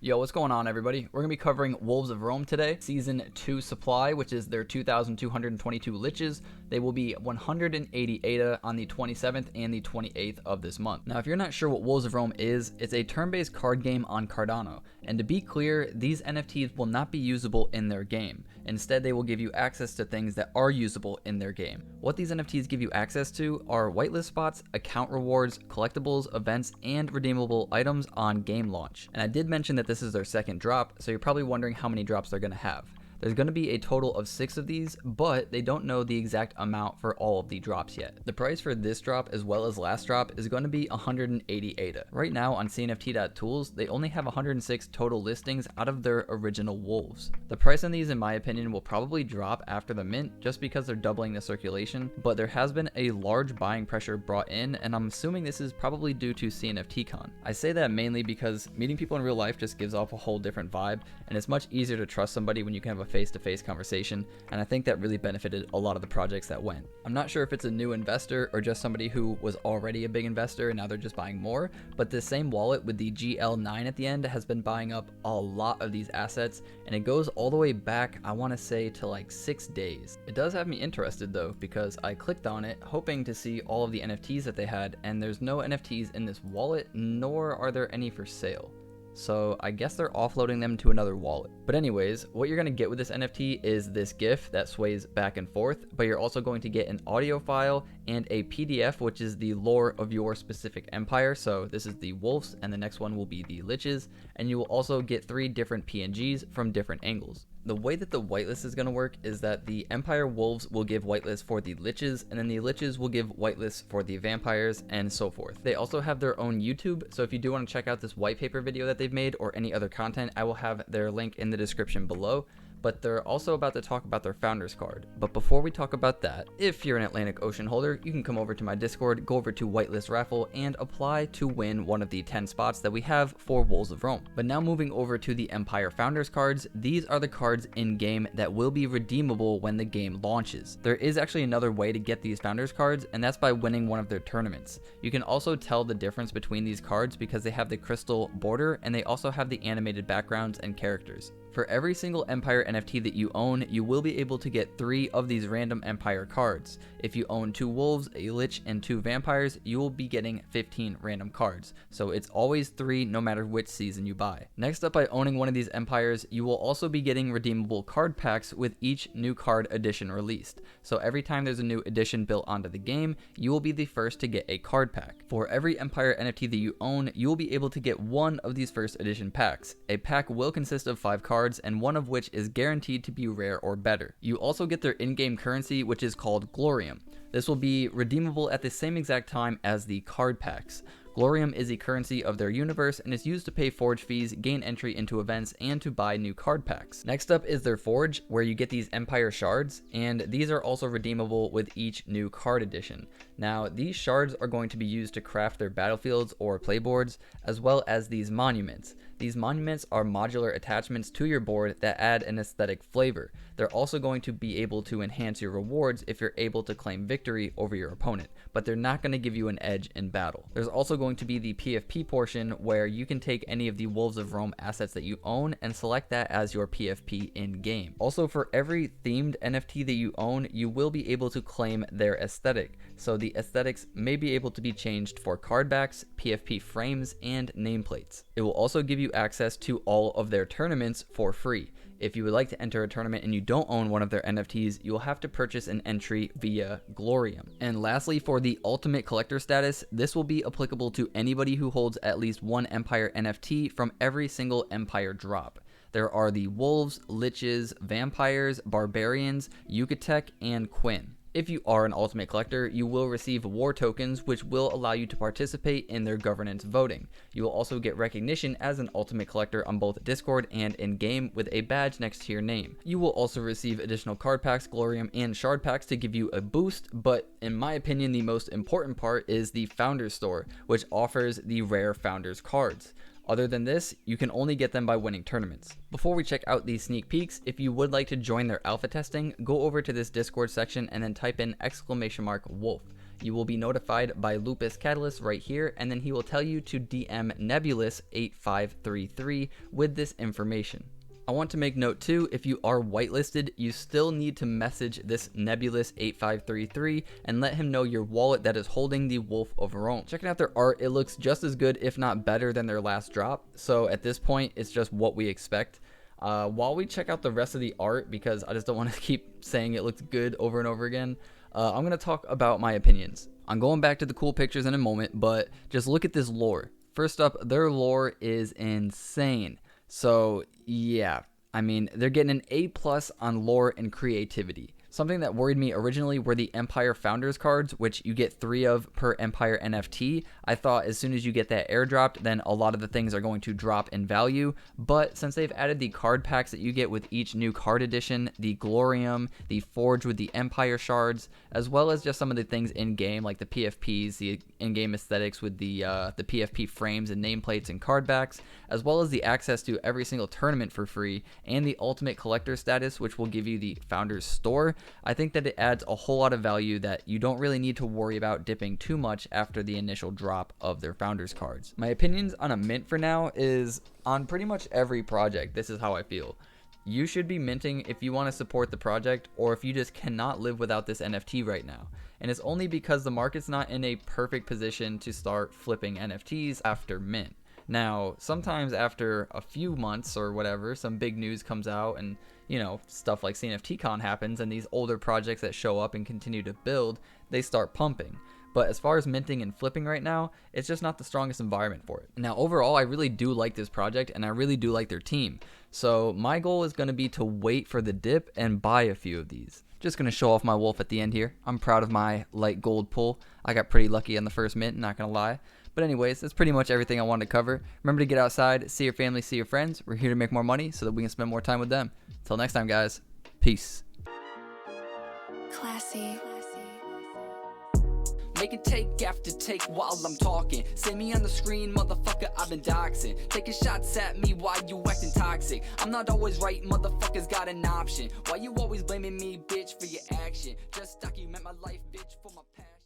Yo, what's going on, everybody? We're going to be covering Wolves of Rome today, Season 2 supply, which is their 2,222 liches. They will be 180 ADA on the 27th and the 28th of this month. Now, if you're not sure what Wolves of Rome is, it's a turn-based card game on Cardano. And to be clear, these NFTs will not be usable in their game. Instead, they will give you access to things that are usable in their game. What these NFTs give you access to are whitelist spots, account rewards, collectibles, events, and redeemable items on game launch. And I did mention that this is their second drop, so you're probably wondering how many drops they're going to have. There's going to be a total of 6 of these, but they don't know the exact amount for all of the drops yet. The price for this drop as well as last drop is going to be 180 ADA. Right now on CNFT.tools, they only have 106 total listings out of their original wolves. The price on these, in my opinion, will probably drop after the mint just because they're doubling the circulation, but there has been a large buying pressure brought in, and I'm assuming this is probably due to CNFT Con. I say that mainly because meeting people in real life just gives off a whole different vibe, and it's much easier to trust somebody when you can have a face-to-face conversation, and I think that really benefited a lot of the projects that went. I'm not sure if it's a new investor or just somebody who was already a big investor and now they're just buying more, but this same wallet with the GL9 at the end has been buying up a lot of these assets, and it goes all the way back, I want to say, to like 6 days. It does have me interested though, because I clicked on it hoping to see all of the NFTs that they had, and there's no NFTs in this wallet, nor are there any for sale. So I guess they're offloading them to another wallet. But anyways, what you're going to get with this NFT is this GIF that sways back and forth, but you're also going to get an audio file and a PDF, which is the lore of your specific empire. So this is the wolves, and the next one will be the liches, and you will also get 3 different PNGs from different angles. The way that the whitelist is going to work is that the Empire Wolves will give whitelist for the liches, and then the liches will give whitelist for the vampires, and so forth. They also have their own YouTube, so if you do want to check out this white paper video that they've made or any other content, I will have their link in the description below. But they're also about to talk about their founders card. But before we talk about that, if you're an Atlanick Ocean holder, you can come over to my Discord, go over to Whitelist Raffle, and apply to win one of the 10 spots that we have for Wolves of Rome. But now moving over to the Empire founders cards, these are the cards in game that will be redeemable when the game launches. There is actually another way to get these founders cards, and that's by winning one of their tournaments. You can also tell the difference between these cards because they have the crystal border, and they also have the animated backgrounds and characters. For every single Empire NFT that you own, you will be able to get 3 of these random Empire cards. If you own 2 wolves, a lich, and 2 vampires, you will be getting 15 random cards. So it's always 3 no matter which season you buy. Next up, by owning one of these empires, you will also be getting redeemable card packs with each new card edition released. So every time there's a new edition built onto the game, you will be the first to get a card pack. For every Empire NFT that you own, you will be able to get 1 of these first edition packs. A pack will consist of 5 cards, and one of which is guaranteed to be rare or better. You also get their in-game currency, which is called Glorium. This will be redeemable at the same exact time as the card packs. Glorium is the currency of their universe and is used to pay forge fees, gain entry into events, and to buy new card packs. Next up is their forge, where you get these Empire Shards, and these are also redeemable with each new card edition. Now, these shards are going to be used to craft their battlefields or playboards, as well as these monuments. These monuments are modular attachments to your board that add an aesthetic flavor. They're also going to be able to enhance your rewards if you're able to claim victory over your opponent, but they're not going to give you an edge in battle. There's also going to be the PFP portion, where you can take any of the Wolves of Rome assets that you own and select that as your PFP in game. Also, for every themed NFT that you own, you will be able to claim their aesthetic. So the aesthetics may be able to be changed for card backs, PFP frames, and nameplates. It will also give you access to all of their tournaments for free. If you would like to enter a tournament and you don't own one of their NFTs, you will have to purchase an entry via Glorium. And lastly, for the ultimate collector status, this will be applicable to anybody who holds at least 1 Empire NFT from every single Empire drop. There are the wolves, liches, vampires, barbarians, Yucatec, and Quinn. If you are an ultimate collector, you will receive war tokens, which will allow you to participate in their governance voting. You will also get recognition as an ultimate collector on both Discord and in-game with a badge next to your name. You will also receive additional card packs, Glorium, and shard packs to give you a boost, but in my opinion, the most important part is the Founders Store, which offers the rare Founders cards. Other than this, you can only get them by winning tournaments. Before we check out these sneak peeks, if you would like to join their alpha testing, go over to this Discord section and then type in !wolf. you will be notified by Lupus Catalyst right here, and then he will tell you to DM Nebulous8533 with this information. I want to make note too, if you are whitelisted, you still need to message this Nebulous8533 and let him know your wallet that is holding the Wolf of Rome. Checking out their art, it looks just as good, if not better, than their last drop. So at this point, it's just what we expect. While we check out the rest of the art, because I just don't want to keep saying it looks good over and over again, I'm going to talk about my opinions. I'm going back to the cool pictures in a moment, but just look at this lore. First up, their lore is insane. So yeah, I mean, they're getting an A+ on lore and creativity. Something that worried me originally were the Empire Founders cards, which you get 3 of per Empire NFT. I thought as soon as you get that airdropped, then a lot of the things are going to drop in value. But since they've added the card packs that you get with each new card edition, the Glorium, the Forge with the Empire Shards, as well as just some of the things in-game, like the PFPs, the in-game aesthetics with the PFP frames and nameplates and card backs, as well as the access to every single tournament for free, and the Ultimate Collector status, which will give you the Founders Store, I think that it adds a whole lot of value that you don't really need to worry about dipping too much after the initial drop of their Founders cards. My opinions on a mint for now is on pretty much every project. This is how I feel. You should be minting if you want to support the project, or if you just cannot live without this NFT right now. And it's only because the market's not in a perfect position to start flipping NFTs after mint. Now, sometimes after a few months or whatever, some big news comes out and, you know, stuff like CNFT Con happens, and these older projects that show up and continue to build, they start pumping. But as far as minting and flipping right now, it's just not the strongest environment for it. Now, overall, I really do like this project, and I really do like their team. So my goal is going to be to wait for the dip and buy a few of these. Just going to show off my wolf at the end here. I'm proud of my light gold pull. I got pretty lucky on the first mint, not going to lie. But anyways, that's pretty much everything I wanted to cover. Remember to get outside, see your family, see your friends. We're here to make more money so that we can spend more time with them. Until next time, guys. Peace. Classy. Make it take after take while I'm talking. See me on the screen, motherfucker, I've been doxing. Taking shots at me while you acting toxic. I'm not always right, motherfuckers got an option. Why you always blaming me, bitch, for your action? Just document my life, bitch, for my passion.